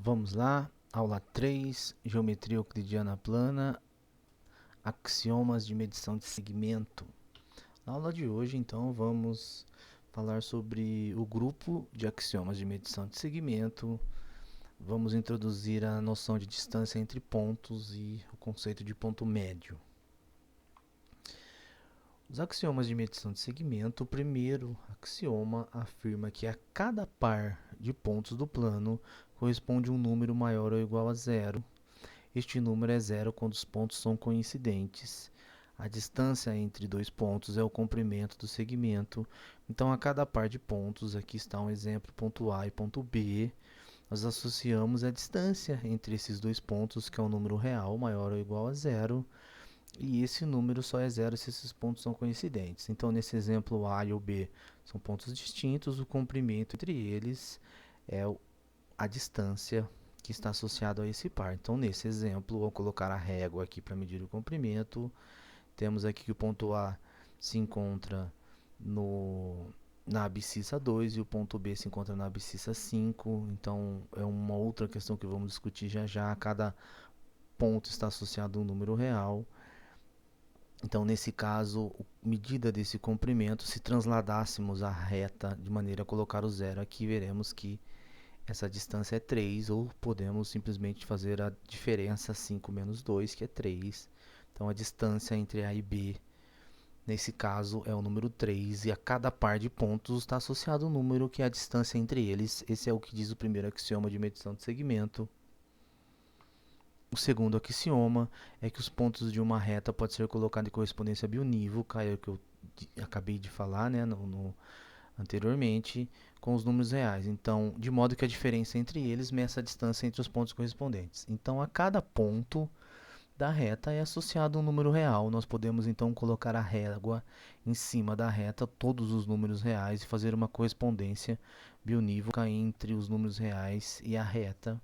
Vamos lá, aula 3, geometria euclidiana plana, axiomas de medição de segmento. Na aula de hoje, então, vamos falar sobre o grupo de axiomas de medição de segmento. Vamos introduzir a noção de distância entre pontos e o conceito de ponto médio. Os axiomas de medição de segmento, o primeiro axioma afirma que a cada par de pontos do plano corresponde um número maior ou igual a zero. Este número é zero quando os pontos são coincidentes. A distância entre dois pontos é o comprimento do segmento. Então, a cada par de pontos, aqui está um exemplo, ponto A e ponto B, nós associamos a distância entre esses dois pontos, que é um número real maior ou igual a zero, e esse número só é zero se esses pontos são coincidentes. Então, nesse exemplo, o A e o B são pontos distintos, o comprimento entre eles é a distância que está associado a esse par. Então, nesse exemplo, vou colocar a régua aqui para medir o comprimento. Temos aqui que o ponto A se encontra na abscissa 2 e o ponto B se encontra na abscissa 5. Então, é uma outra questão que vamos discutir já já. Cada ponto está associado a um número real. Então, nesse caso, a medida desse comprimento, se transladássemos a reta de maneira a colocar o zero aqui, veremos que essa distância é 3, ou podemos simplesmente fazer a diferença 5 menos 2, que é 3. Então, a distância entre A e B, nesse caso, é o número 3, e a cada par de pontos está associado um número que é a distância entre eles. Esse é o que diz o primeiro axioma de medição de segmento. O segundo axioma é que os pontos de uma reta podem ser colocados em correspondência biunívoca, é o que eu acabei de falar, né, anteriormente, com os números reais. Então, de modo que a diferença entre eles meça a distância entre os pontos correspondentes. Então, a cada ponto da reta é associado um número real. Nós podemos, então, colocar a régua em cima da reta, todos os números reais, e fazer uma correspondência biunívoca entre os números reais e a reta,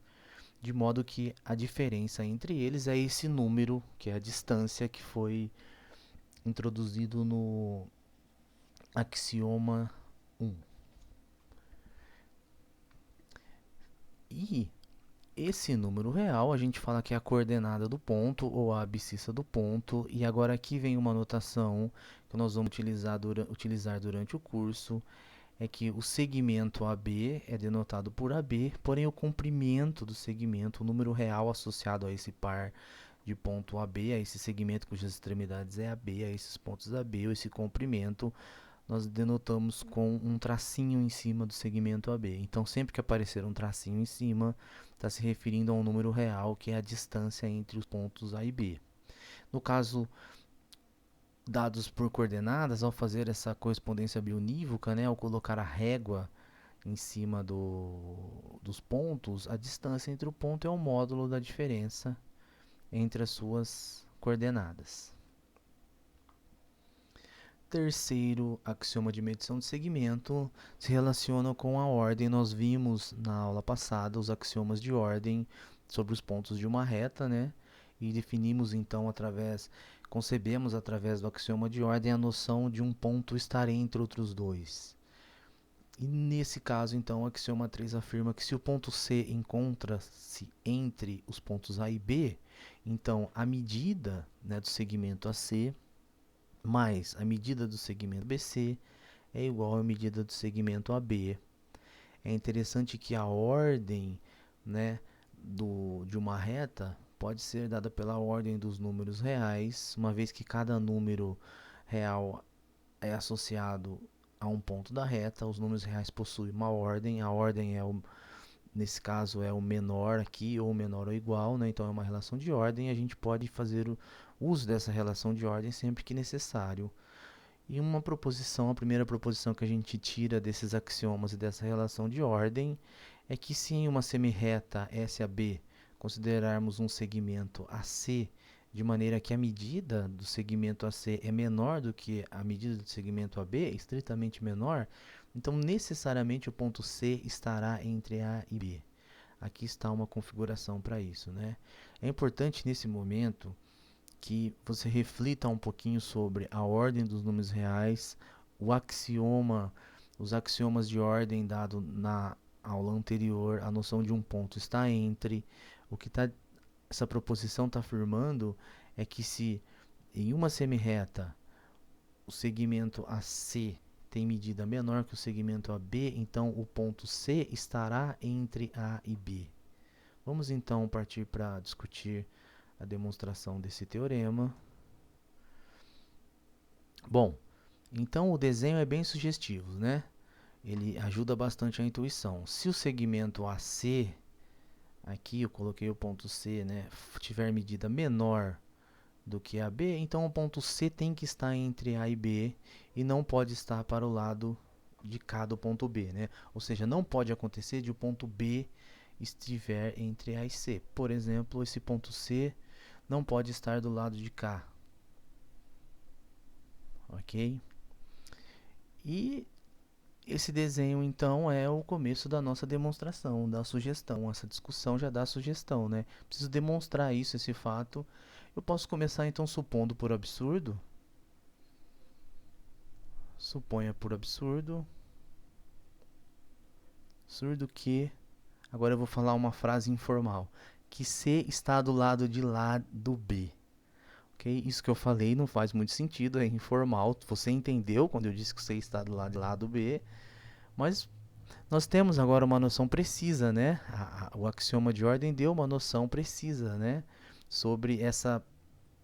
de modo que a diferença entre eles é esse número, que é a distância que foi introduzido no axioma 1. E esse número real, a gente fala que é a coordenada do ponto ou a abscissa do ponto. E agora aqui vem uma notação que nós vamos utilizar durante o curso, é que o segmento AB é denotado por AB, porém o comprimento do segmento, o número real associado a esse par de ponto AB, a esse segmento cujas extremidades é AB, a esses pontos AB, ou esse comprimento, nós denotamos com um tracinho em cima do segmento AB. Então, sempre que aparecer um tracinho em cima, está se referindo a um número real, que é a distância entre os pontos A e B. No caso, dados por coordenadas, ao fazer essa correspondência biunívoca, né, ao colocar a régua em cima dos pontos, a distância entre o ponto é o módulo da diferença entre as suas coordenadas. Terceiro axioma de medição de segmento se relaciona com a ordem. Nós vimos na aula passada os axiomas de ordem sobre os pontos de uma reta, né? E definimos então concebemos através do axioma de ordem a noção de um ponto estar entre outros dois. E nesse caso, então, o axioma 3 afirma que se o ponto C encontra-se entre os pontos A e B, então a medida, né, do segmento AC mais a medida do segmento BC é igual à medida do segmento AB. É interessante que a ordem, né, de uma reta pode ser dada pela ordem dos números reais, uma vez que cada número real é associado a um ponto da reta. Os números reais possuem uma ordem, a ordem nesse caso é o menor aqui, ou menor ou igual, né? Então é uma relação de ordem, e a gente pode fazer o uso dessa relação de ordem sempre que necessário. E uma proposição, a primeira proposição que a gente tira desses axiomas e dessa relação de ordem é que se em uma semirreta SAB considerarmos um segmento AC de maneira que a medida do segmento AC é menor do que a medida do segmento AB, estritamente menor, então necessariamente o ponto C estará entre A e B. Aqui está uma configuração para isso, né? É importante nesse momento que você reflita um pouquinho sobre a ordem dos números reais, os axiomas de ordem dado aula anterior, a noção de um ponto está entre. O que essa proposição está afirmando é que se em uma semi-reta o segmento AC tem medida menor que o segmento AB, então o ponto C estará entre A e B. Vamos então partir para discutir a demonstração desse teorema. Bom, então o desenho é bem sugestivo, né? Ele ajuda bastante a intuição. Se o segmento AC, aqui eu coloquei o ponto C, né, tiver medida menor do que AB, então o ponto C tem que estar entre A e B e não pode estar para o lado de cá do ponto B, né? Ou seja, não pode acontecer de o ponto B estiver entre A e C. Por exemplo, esse ponto C não pode estar do lado de cá. Ok? E esse desenho, então, é o começo da nossa demonstração, da sugestão. Essa discussão já dá sugestão, né? Preciso demonstrar isso, esse fato. Eu posso começar, então, supondo por absurdo. Suponha por absurdo. Absurdo que... Agora eu vou falar uma frase informal. Que C está do lado de lá do B. Ok? Isso que eu falei não faz muito sentido, é informal. Você entendeu quando eu disse que C está do lado de lá do B. Mas nós temos agora uma noção precisa, né? O axioma de ordem deu uma noção precisa, né? Sobre essa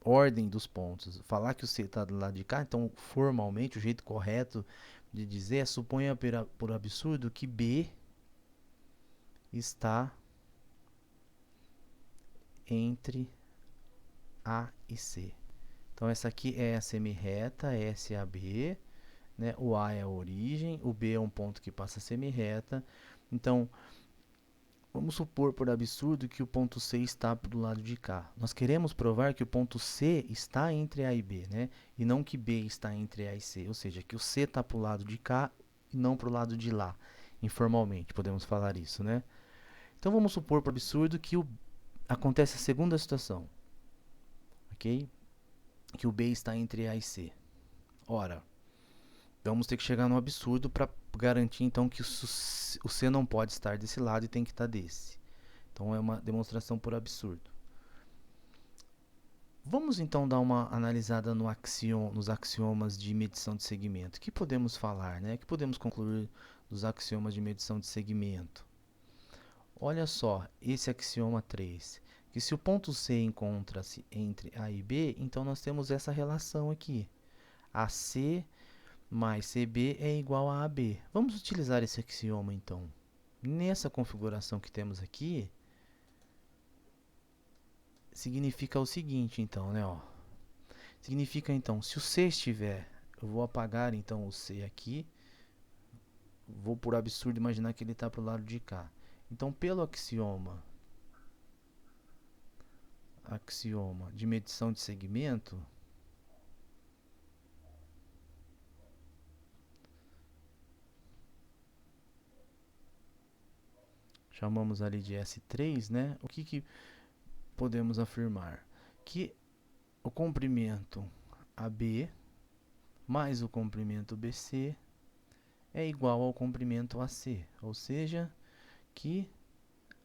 ordem dos pontos. Falar que o C está do lado de cá, então formalmente o jeito correto de dizer é suponha por absurdo que B está entre A e C. Então essa aqui é a semi-reta, essa é a B, né? O A é a origem, o B é um ponto que passa semi-reta. Então vamos supor por absurdo que o ponto C está do lado de cá. Nós queremos provar que o ponto C está entre A e B, né? E não que B está entre A e C. Ou seja, que o C está para o lado de cá e não para o lado de lá. Informalmente, podemos falar isso, né? Então vamos supor por absurdo que acontece a segunda situação. Ok? Que o B está entre A e C. Ora, vamos ter que chegar no absurdo para garantir então que o C não pode estar desse lado e tem que estar desse. Então é uma demonstração por absurdo. Vamos então dar uma analisada nos axiomas de medição de segmento. O que podemos falar, né? O que podemos concluir dos axiomas de medição de segmento? Olha só, esse axioma 3, que se o ponto C encontra-se entre A e B, então nós temos essa relação aqui. AC mais CB é igual a AB. Vamos utilizar esse axioma então. Nessa configuração que temos aqui, significa o seguinte, então, né, ó. Significa, então, se o C estiver... Eu vou apagar, então, o C aqui. Vou, por absurdo, imaginar que ele está para o lado de cá. Então, pelo axioma de medição de segmento, chamamos ali de S3, né? O que podemos afirmar? Que o comprimento AB mais o comprimento BC é igual ao comprimento AC, ou seja, que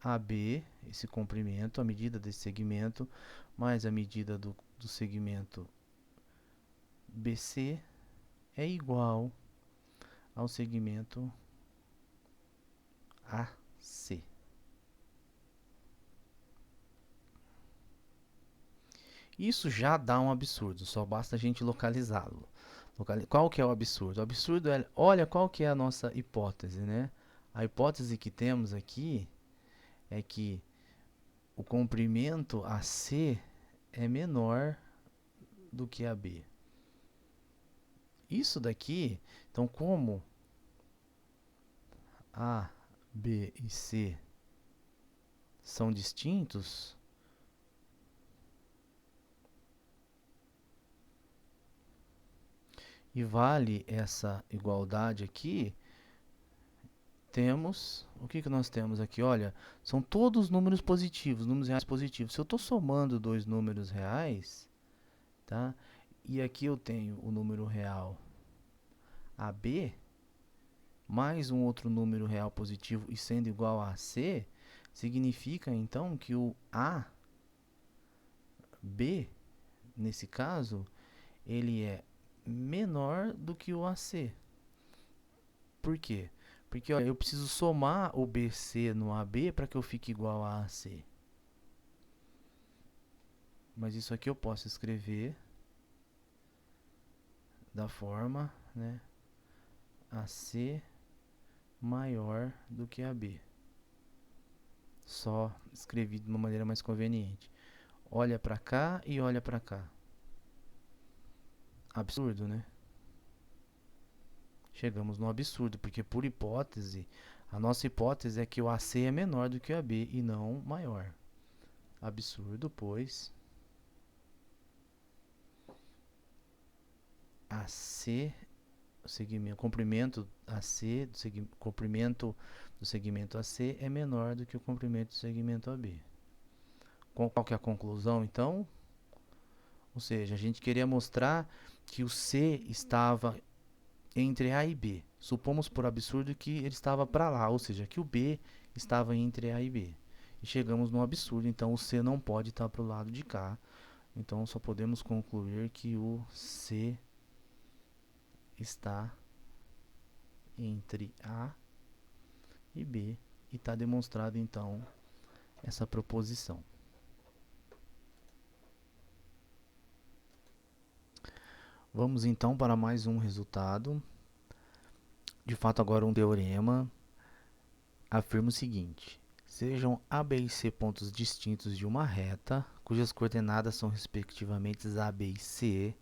AB, esse comprimento, a medida desse segmento, mais a medida do segmento BC é igual ao segmento AC. Isso já dá um absurdo, só basta a gente localizá-lo. Qual que é o absurdo? O absurdo é, olha qual que é a nossa hipótese, né? A hipótese que temos aqui é que o comprimento AC é menor do que AB. Isso daqui, então como A, B e C são distintos, e vale essa igualdade aqui, temos, o que nós temos aqui? Olha, são todos números positivos, números reais positivos. Se eu estou somando dois números reais, tá? E aqui eu tenho o número real AB, mais um outro número real positivo e sendo igual a AC, significa então que o AB, nesse caso, ele é menor do que o AC. Por quê? Porque olha, eu preciso somar o BC no AB para que eu fique igual a AC. Mas isso aqui eu posso escrever da forma, né, AC maior do que AB. Só escrevi de uma maneira mais conveniente. Olha para cá e olha para cá. Absurdo, né? Chegamos no absurdo, porque por hipótese, a nossa hipótese é que o AC é menor do que o AB e não maior. Absurdo, pois AC, o segmento, comprimento AC, comprimento do segmento AC é menor do que o comprimento do segmento AB. Qual que é a conclusão, então? Ou seja, a gente queria mostrar que o C estava entre A e B. Supomos por absurdo que ele estava para lá, ou seja, que o B estava entre A e B. E chegamos no absurdo, então o C não pode estar para o lado de cá. Então só podemos concluir que o C está entre A e B. E está demonstrado então essa proposição. Vamos então para mais um resultado. De fato, agora um teorema afirma o seguinte: sejam A, B e C pontos distintos de uma reta, cujas coordenadas são respectivamente A, B e C.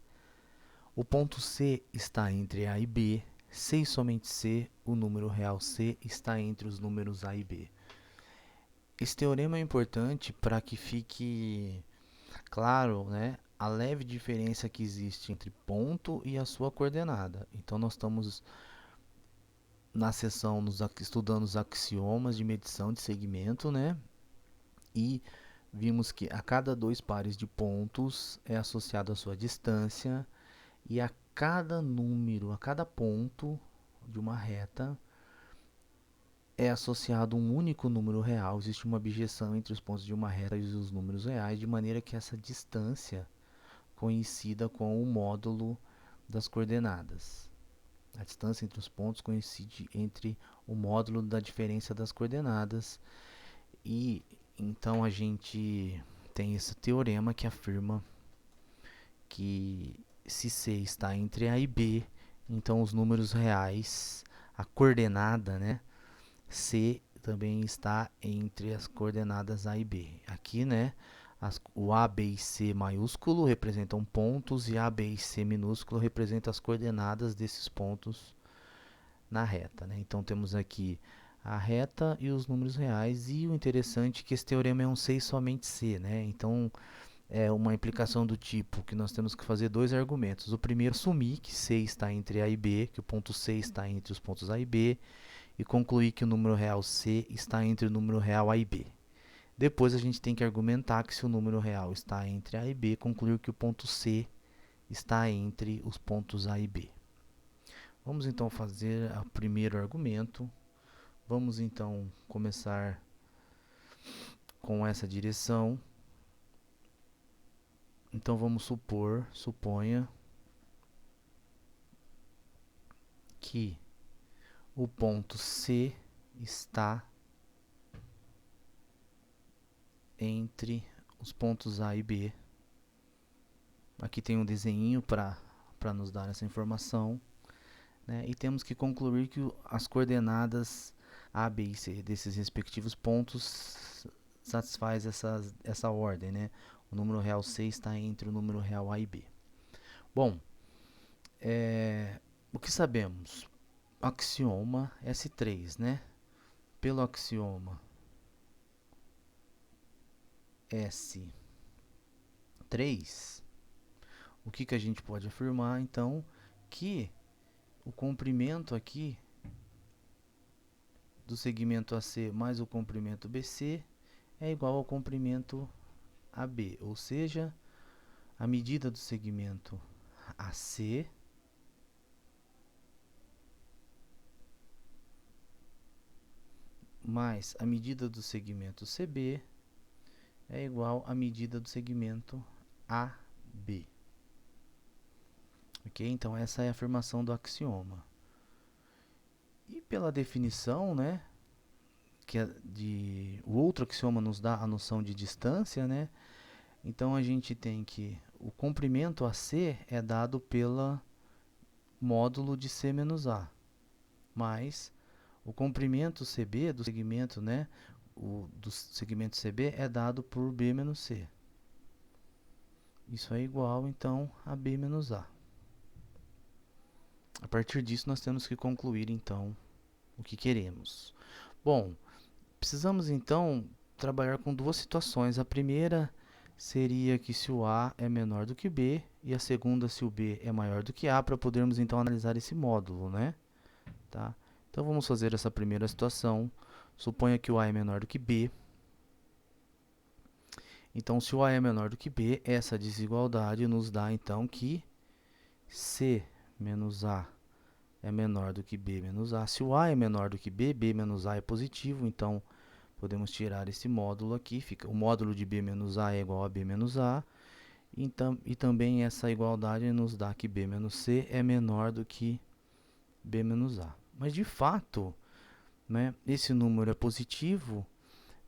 O ponto C está entre A e B. C e somente C, o número real C, está entre os números A e B. Esse teorema é importante para que fique claro, né, a leve diferença que existe entre ponto e a sua coordenada. Então, nós estamos na seção estudando os axiomas de medição de segmento, né? E vimos que a cada dois pares de pontos é associado a sua distância e a cada número, a cada ponto de uma reta é associado um único número real. Existe uma objeção entre os pontos de uma reta e os números reais, de maneira que essa distância coincida com o módulo das coordenadas. A distância entre os pontos coincide entre o módulo da diferença das coordenadas. E então a gente tem esse teorema que afirma que se C está entre A e B, então os números reais, a coordenada, né, C também está entre as coordenadas A e B. Aqui, né, o A, B e C maiúsculo representam pontos e A, B e C minúsculo representam as coordenadas desses pontos na reta, né? Então temos aqui a reta e os números reais, e o interessante é que esse teorema é um C e somente C, né? Então é uma implicação do tipo que nós temos que fazer dois argumentos. O primeiro, assumir que C está entre A e B, que o ponto C está entre os pontos A e B, e concluir que o número real C está entre o número real A e B. Depois a gente tem que argumentar que se o número real está entre A e B, concluir que o ponto C está entre os pontos A e B. Vamos então fazer o primeiro argumento. Vamos então começar com essa direção. Então vamos suponha que o ponto C está entre os pontos A e B. Aqui tem um desenho para nos dar essa informação, né? E temos que concluir que as coordenadas A, B e C desses respectivos pontos satisfaz essa ordem, né? O número real C está entre o número real A e B. Bom, o que sabemos? Axioma S3, né? Pelo axioma S3, o que a gente pode afirmar, então, que o comprimento aqui do segmento AC mais o comprimento BC é igual ao comprimento AB, ou seja, a medida do segmento AC mais a medida do segmento CB é igual à medida do segmento AB. Ok? Então, essa é a afirmação do axioma. E pela definição, né, o outro axioma nos dá a noção de distância, né? Então, a gente tem que o comprimento AC é dado pelo módulo de C menos A, mais o comprimento CB do segmento, né, do segmento CB é dado por B menos C. Isso é igual, então, a B menos A. A partir disso, nós temos que concluir, então, o que queremos. Bom, precisamos, então, trabalhar com duas situações. A primeira seria que se o A é menor do que B, e a segunda se o B é maior do que A, para podermos, então, analisar esse módulo, né? Tá? Então, vamos fazer essa primeira situação. Suponha que o A é menor do que B. Então, se o A é menor do que B, essa desigualdade nos dá, então, que C menos A é menor do que B menos A. Se o A é menor do que B, B menos A é positivo, então podemos tirar esse módulo aqui. Fica, o módulo de B menos A é igual a B menos A. Então, e também essa igualdade nos dá que B menos C é menor do que B menos A. Mas, de fato, né, esse número é positivo,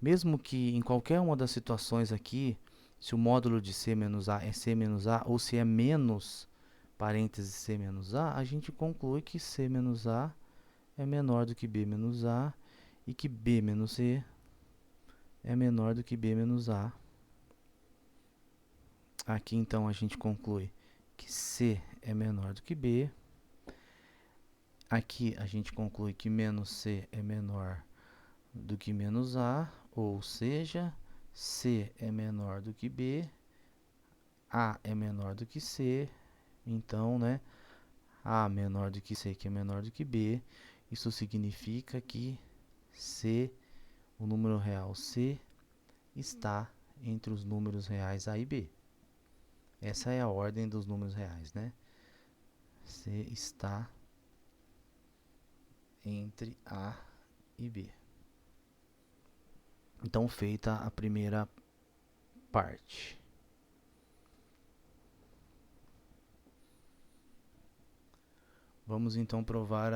mesmo que em qualquer uma das situações aqui, se o módulo de C menos A é C menos A, ou se é menos parênteses C menos A, a gente conclui que C menos A é menor do que B menos A e que B menos C é menor do que B menos A. Aqui, então, a gente conclui que C é menor do que B. Aqui, a gente conclui que menos C é menor do que menos A, ou seja, C é menor do que B, A é menor do que C, então, né, A menor do que C, que é menor do que B, isso significa que C, o número real C, está entre os números reais A e B. Essa é a ordem dos números reais, né? C está entre A e B. Então, feita a primeira parte. Vamos então provar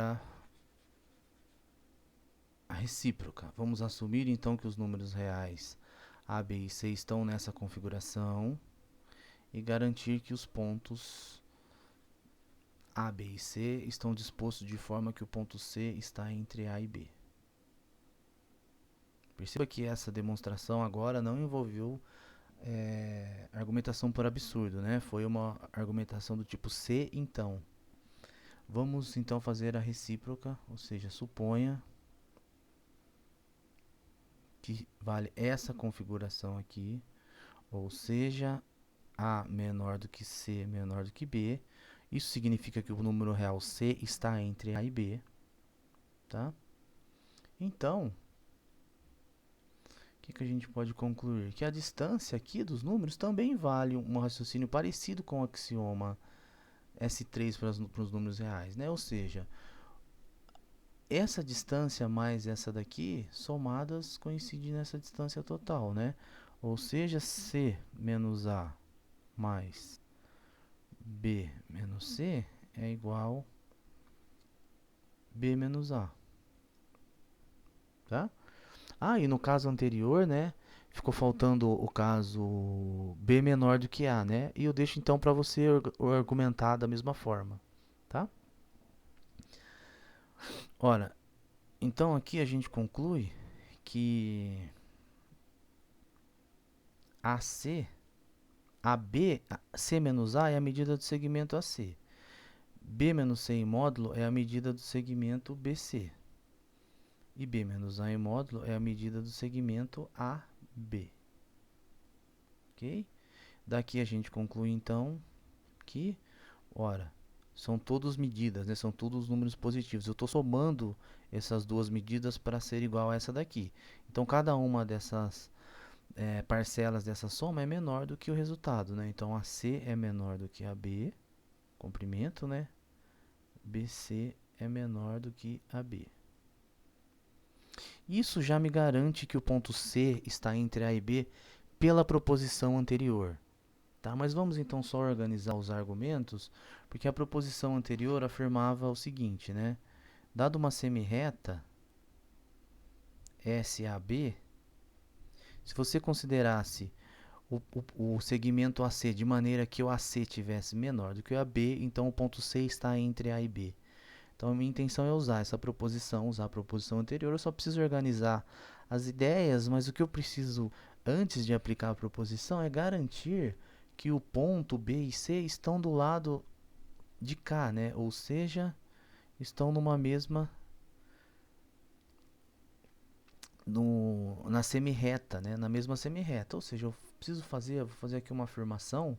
a recíproca. Vamos assumir então que os números reais A, B e C estão nessa configuração e garantir que os pontos A, B e C estão dispostos de forma que o ponto C está entre A e B. Perceba que essa demonstração agora não envolveu argumentação por absurdo, né? Foi uma argumentação do tipo C, então. Vamos então fazer a recíproca, ou seja, suponha que vale essa configuração aqui, ou seja, A menor do que C menor do que B. Isso significa que o número real C está entre A e B, tá? Então, o que a gente pode concluir? Que a distância aqui dos números também vale um raciocínio parecido com o axioma S3 para os números reais, né? Ou seja, essa distância mais essa daqui, somadas, coincidem nessa distância total, né? Ou seja, C menos A mais B menos C é igual B menos A, tá? Ah, e no caso anterior, né, ficou faltando o caso B menor do que A, né? E eu deixo então para você argumentar da mesma forma, tá? Ora, então aqui a gente conclui que AC, AB, C menos A é a medida do segmento AC. B menos C em módulo é a medida do segmento BC. E B menos A em módulo é a medida do segmento AB. Ok? Daqui a gente conclui então que, ora, são todas medidas, né? São todos números positivos. Eu estou somando essas duas medidas para ser igual a essa daqui. Então, cada uma dessas parcelas dessa soma é menor do que o resultado, né? Então, AC é menor do que AB, comprimento, né? BC é menor do que AB. Isso já me garante que o ponto C está entre A e B pela proposição anterior. Tá? Mas vamos então só organizar os argumentos, porque a proposição anterior afirmava o seguinte, né? Dado uma semirreta SAB, se você considerasse o segmento AC de maneira que o AC tivesse menor do que o AB, então o ponto C está entre A e B. Então a minha intenção é usar essa proposição, usar a proposição anterior. Eu só preciso organizar as ideias, mas o que eu preciso antes de aplicar a proposição é garantir que o ponto B e C estão do lado de cá, né? Ou seja, estão numa mesma na semirreta, né? Na mesma semirreta. Ou seja, eu preciso vou fazer aqui uma afirmação.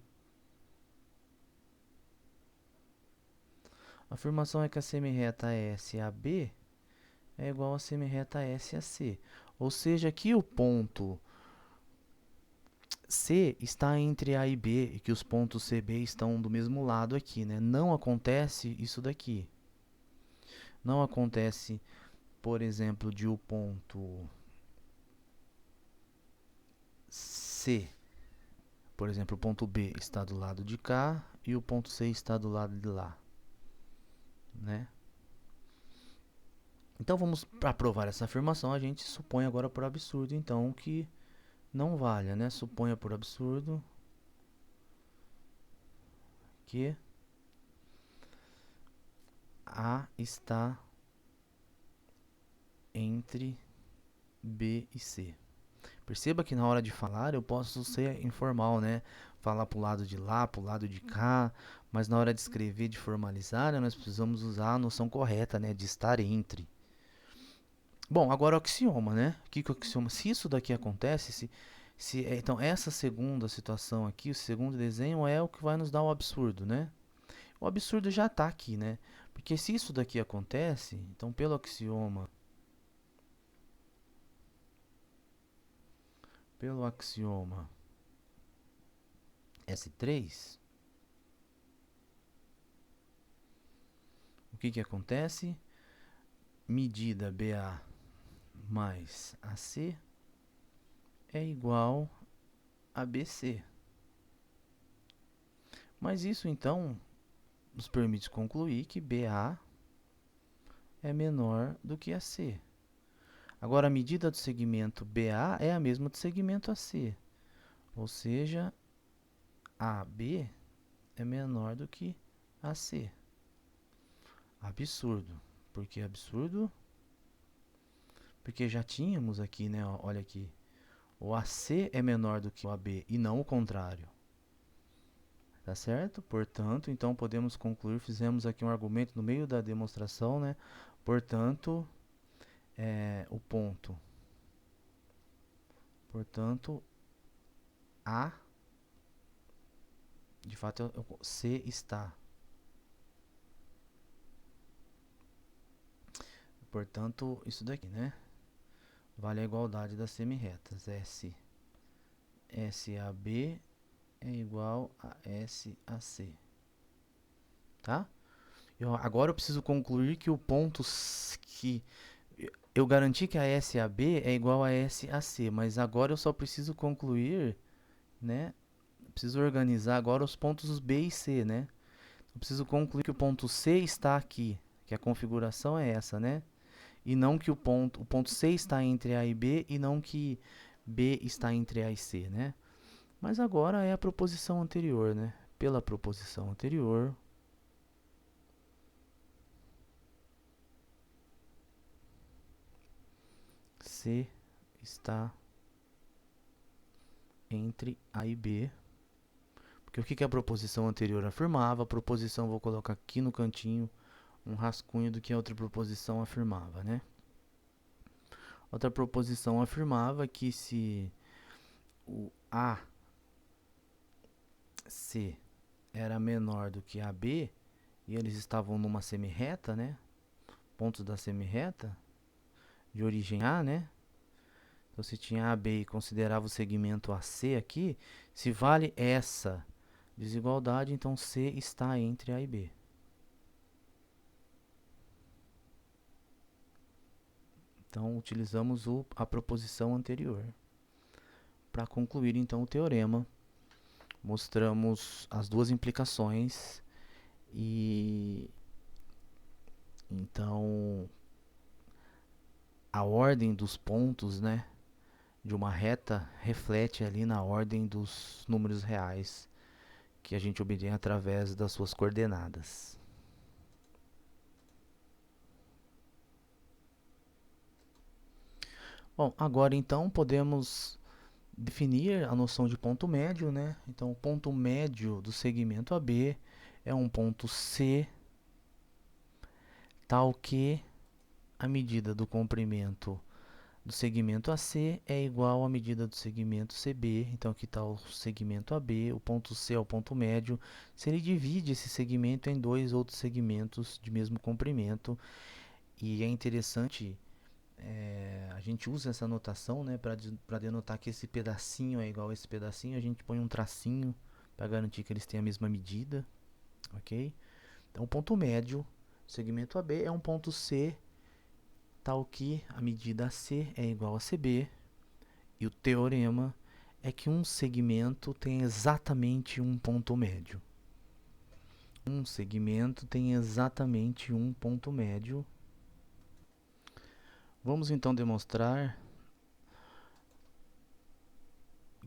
A afirmação é que a semirreta SAB é igual a semirreta SAC. Ou seja, que o ponto C está entre A e B e que os pontos CB estão do mesmo lado aqui, né? Não acontece isso daqui. Não acontece, por exemplo, de o ponto C, por exemplo, o ponto B está do lado de cá e o ponto C está do lado de lá, né? Então vamos para provar essa afirmação, a gente supõe agora por absurdo, então, que não valha, né? Suponha por absurdo que A está entre B e C. Perceba que na hora de falar eu posso ser informal, né? Falar para o lado de lá, para o lado de cá, mas na hora de escrever, de formalizar, né, nós precisamos usar a noção correta, né? De estar entre. Bom, agora o axioma, né? O que é o axioma? Se isso daqui acontece, então essa segunda situação aqui, o segundo desenho é o que vai nos dar o absurdo, né? O absurdo já está aqui, né? Porque se isso daqui acontece, então pelo axioma S3, o que acontece? Medida BA mais AC é igual a BC. Mas isso então nos permite concluir que BA é menor do que AC. Agora a medida do segmento BA é a mesma do segmento AC. Ou seja, AB é menor do que AC. Absurdo. Por que absurdo? Porque já tínhamos aqui, né? Olha aqui. O AC é menor do que o AB e não o contrário. Tá certo? Portanto, então podemos concluir, fizemos aqui um argumento no meio da demonstração, né? Portanto, o ponto. Portanto, A, de fato, C está. Portanto, isso daqui, né? Vale a igualdade das semirretas. SAB é igual a SAC. Tá? Agora eu preciso concluir que o ponto que eu garanti que a SAB é igual a SAC, mas agora eu só preciso concluir, né? Preciso organizar agora os pontos B e C, né? Eu preciso concluir que o ponto C está aqui, que a configuração é essa, né? E não que o ponto C está entre A e B e não que B está entre A e C, né? Mas agora é a proposição anterior, né? Pela proposição anterior, C está entre A e B. Porque o que a proposição anterior afirmava? A proposição, vou colocar aqui no cantinho um rascunho do que a outra proposição afirmava, né? Outra proposição afirmava que se o AC era menor do que AB e eles estavam numa semirreta, né? Pontos da semirreta de origem A, né? Então, se tinha AB e considerava o segmento AC aqui, se vale essa desigualdade, então C está entre A e B. Então, utilizamos a proposição anterior. Para concluir, então, o teorema, mostramos as duas implicações e, então, a ordem dos pontos, né, de uma reta reflete ali na ordem dos números reais que a gente obtém através das suas coordenadas. Bom, agora então podemos definir a noção de ponto médio, né? Então, o ponto médio do segmento AB é um ponto C, tal que a medida do comprimento do segmento AC é igual à medida do segmento CB. Então, aqui está o segmento AB, o ponto C é o ponto médio. Se ele divide esse segmento em dois outros segmentos de mesmo comprimento, e é interessante, a gente usa essa notação, né, para denotar que esse pedacinho é igual a esse pedacinho, a gente põe um tracinho para garantir que eles têm a mesma medida, ok? Então, o ponto médio do segmento AB é um ponto C, tal que a medida AC é igual a CB, e o teorema é que um segmento tem exatamente um ponto médio. Um segmento tem exatamente um ponto médio. Vamos então demonstrar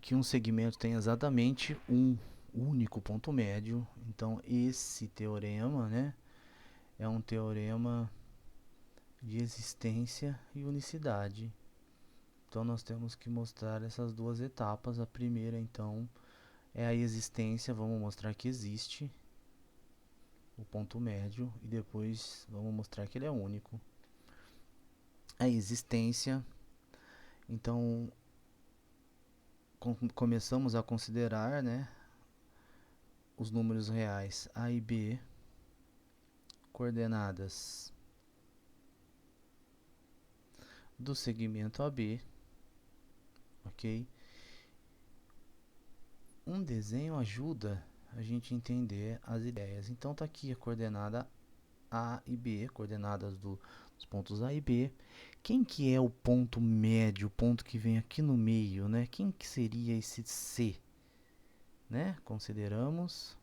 que um segmento tem exatamente um único ponto médio. Então, esse teorema, né, é um teorema de existência e unicidade. Então, nós temos que mostrar essas duas etapas. A primeira, então, é a existência. Vamos mostrar que existe o ponto médio e depois vamos mostrar que ele é único. A existência, então, começamos a considerar, né, os números reais A e B, coordenadas do segmento AB, ok? Um desenho ajuda a gente entender as ideias. Então está aqui a coordenada A e B, coordenadas dos pontos A e B. Quem que é o ponto médio, o ponto que vem aqui no meio, né? Quem que seria esse C, né? Consideramos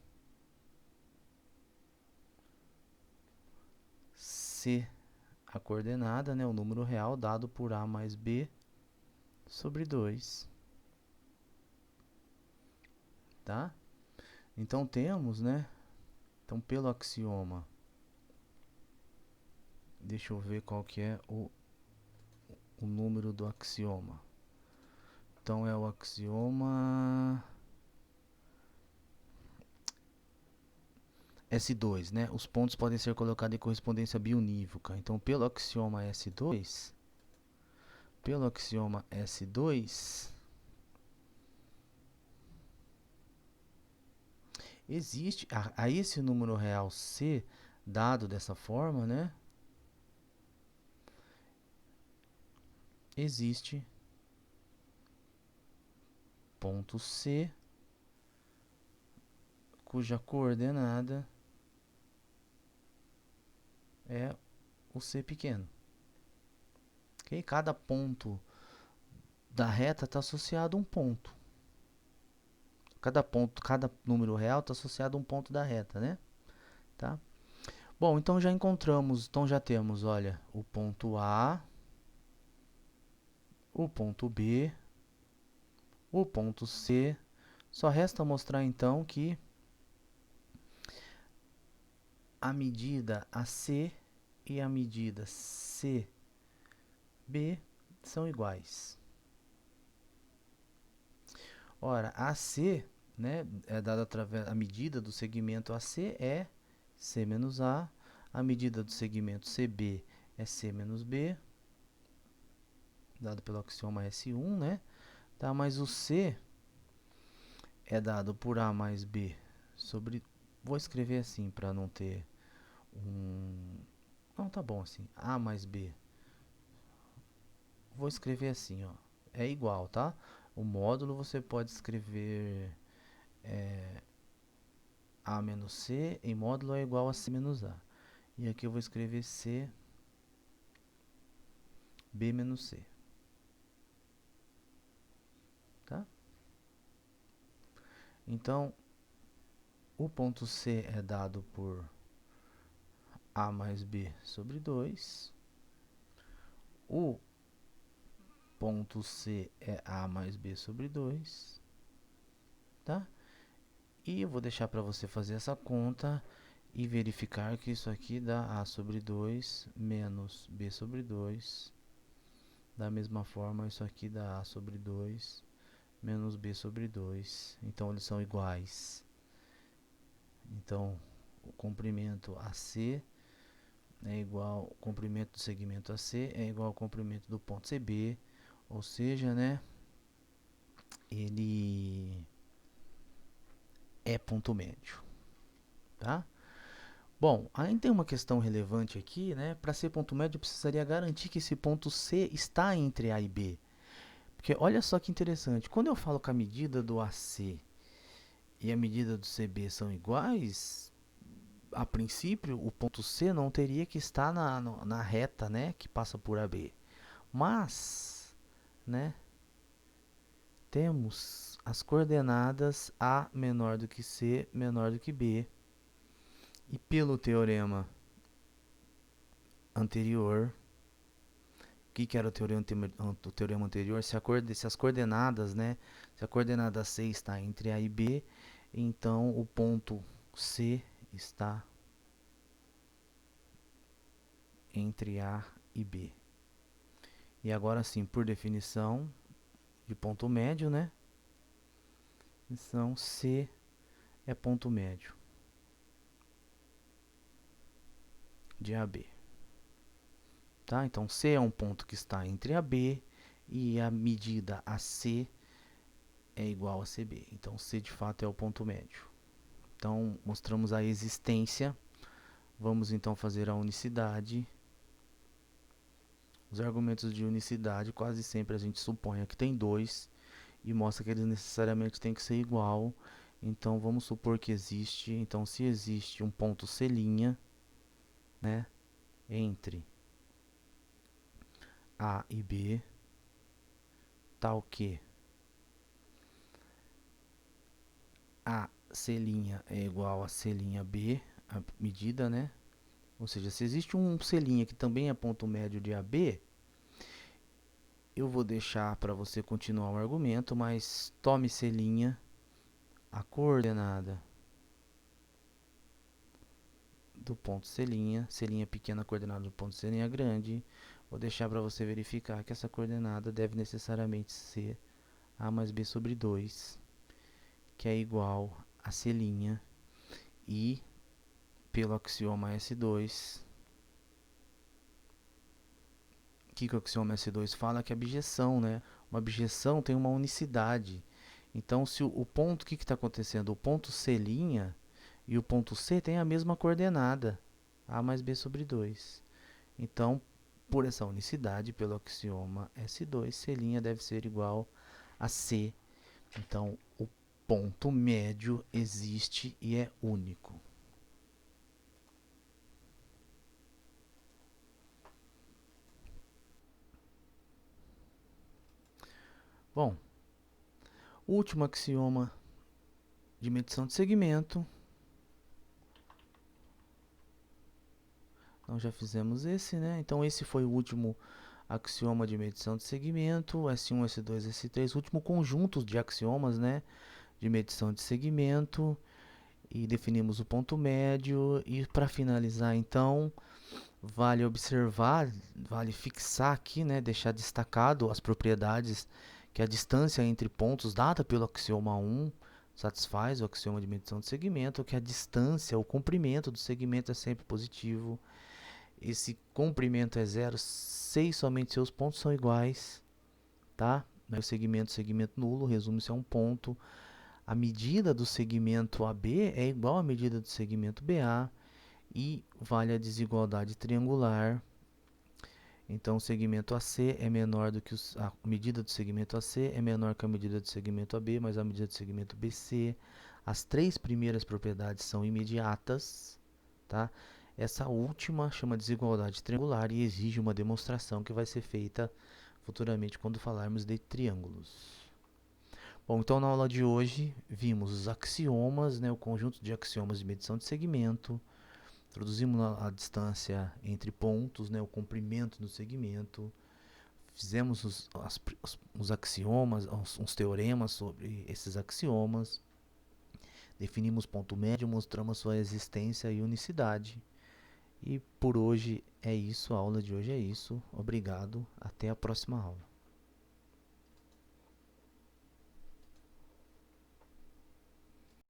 C a coordenada, né? O número real dado por A mais B sobre 2, tá? Então temos, né? Então pelo axioma, deixa eu ver qual que é o número do axioma. Então é o axioma S2, né? Os pontos podem ser colocados em correspondência biunívoca. Então pelo axioma S2, existe a esse número real C dado dessa forma, né? Existe ponto C cuja coordenada é o C pequeno. Okay? Cada ponto da reta está associado a um ponto. Cada número real está associado a um ponto da reta, né? Tá? Bom, então já encontramos, então já temos, olha, o ponto A, o ponto B, o ponto C. Só resta mostrar então que a medida AC e a medida CB são iguais. Ora, AC, né, é dada através a medida do segmento AC é C menos a medida do segmento CB é C menos B, dado pelo axioma S1, né? Tá, mas o C é dado por A mais B sobre... Vou escrever assim para não ter um... Não, tá bom assim. A mais B. Vou escrever assim, ó. É igual, tá? O módulo você pode escrever A menos C em módulo é igual a C menos A. E aqui eu vou escrever C B menos C. Tá? Então, o ponto C é dado por A mais B sobre 2. O ponto C é A mais B sobre 2. Tá? E eu vou deixar para você fazer essa conta e verificar que isso aqui dá A sobre 2 menos B sobre 2. Da mesma forma, isso aqui dá A sobre 2 menos B sobre 2. Então, eles são iguais. Então, o comprimento AC é igual ao comprimento do segmento AC é igual ao comprimento do ponto CB, ou seja, né, ele é ponto médio, tá? Bom, ainda tem uma questão relevante aqui, né? Para ser ponto médio, eu precisaria garantir que esse ponto C está entre A e B. Porque olha só que interessante, quando eu falo que a medida do AC e a medida do CB são iguais, a princípio, o ponto C não teria que estar na reta, né, que passa por AB. Mas, né, temos as coordenadas A menor do que C menor do que B. E pelo teorema anterior, o que era o teorema anterior? Se as coordenadas, né, se a coordenada C está entre A e B, então o ponto C está entre A e B. E agora sim, por definição de ponto médio, né? Então C é ponto médio de AB. Tá? Então C é um ponto que está entre AB e a medida AC é igual a CB. Então C de fato é o ponto médio. Então mostramos a existência. Vamos então fazer a unicidade. Os argumentos de unicidade quase sempre a gente supõe que tem dois e mostra que eles necessariamente têm que ser igual. Então vamos supor que existe. Então se existe um ponto C', né, entre A e B, tal que a C' é igual a C'B, a medida, né? Ou seja, se existe um C' que também é ponto médio de AB, eu vou deixar para você continuar o argumento, mas tome C', a coordenada do ponto C', C' pequena, a coordenada do ponto C' grande. Vou deixar para você verificar que essa coordenada deve necessariamente ser A mais B sobre 2, que é igual a C', e pelo axioma S2, que o axioma S2 fala que a abjeção, né? Uma abjeção tem uma unicidade. Então, se o ponto, o que está acontecendo? O ponto C' e o ponto C tem a mesma coordenada, A mais B sobre 2. Então, por essa unicidade, pelo axioma S2, C' deve ser igual a C. Então, o ponto médio existe e é único. Bom, o último axioma de medição de segmento. Então já fizemos esse, né? Então esse foi o último axioma de medição de segmento, S1, S2, S3, último conjunto de axiomas, né, de medição de segmento, e definimos o ponto médio. E para finalizar, então, vale observar, vale fixar aqui, né, deixar destacado as propriedades que a distância entre pontos dada pelo axioma 1 satisfaz o axioma de medição de segmento, que a distância, o comprimento do segmento é sempre positivo. Esse comprimento é zero, se e somente seus pontos são iguais, tá? O segmento nulo, resume-se a um ponto. A medida do segmento AB é igual à medida do segmento BA e vale a desigualdade triangular. Então, o segmento AC é menor do que a medida do segmento AC é menor que a medida do segmento AB, mas a medida do segmento BC. As três primeiras propriedades são imediatas, tá? Essa última chama desigualdade triangular e exige uma demonstração que vai ser feita futuramente quando falarmos de triângulos. Bom, então na aula de hoje vimos os axiomas, né, o conjunto de axiomas de medição de segmento, introduzimos a distância entre pontos, né, o comprimento do segmento, fizemos os axiomas, uns teoremas sobre esses axiomas, definimos ponto médio, mostramos sua existência e unicidade. E por hoje é isso, a aula de hoje é isso. Obrigado, até a próxima aula.